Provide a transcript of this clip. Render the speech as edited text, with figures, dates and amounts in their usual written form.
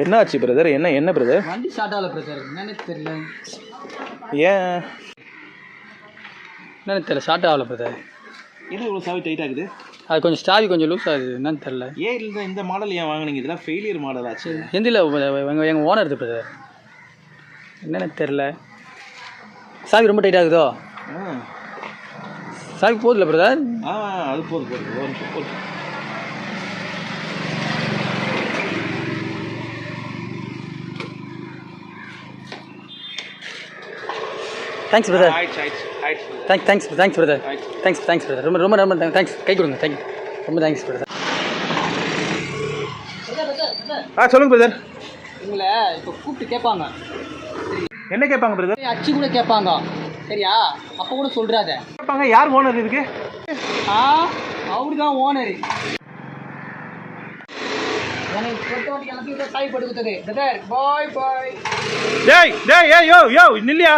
என்ன ஆச்சு பிரதர்? என்ன பிரதர்? வண்டி ஸ்டார்ட் ஆகல பிரதர். என்னன்னு தெரியல. ஏன் என்னன்னு தெரியல, ஸ்டார்ட் ஆகல பிரதர். என்ன இவ்வளோ சாவி டைட் ஆகுது? அது கொஞ்சம் ஸ்டாவி கொஞ்சம் லூஸ் ஆகுது. என்னன்னு தெரியல. ஏன் இல்லை இந்த மாடல் ஏன் வாங்கினீங்க? இதெல்லாம் ஃபெயிலியர் மாடல் ஆச்சு. ஹிந்தியில் எங்கள் ஓனர் இருக்குது பிரதர். என்னன்னு தெரில. சாவி ரொம்ப டைட் ஆகுதோ? சாவி போதில்ல பிரதர். அது போதும். Thanks brother. Thanks brother. Thanks brother. ரொம்ப தேங்க்ஸ். கை கொடுங்க. தேங்க்யூ. ரொம்ப தேங்க்ஸ் பிரதர். சொல்லுங்க பிரதர். உங்களை இப்போ கூப்பிட்டு கேட்பாங்க. என்ன கேட்பாங்க பிரதர்? அச்சு கூட கேட்பாங்க. சரியா? அப்போ கூட சொல்கிறாத. கேட்பாங்க. யார் ஓனர் இதுக்கு? அவரு தான் ஓனர். எனக்கு பொறுத்தவரைக்கும் எல்லாத்தையும் சாவி போட்டு கொடுத்தது பிரதர். பாய். டேய் யோ நில்லியா.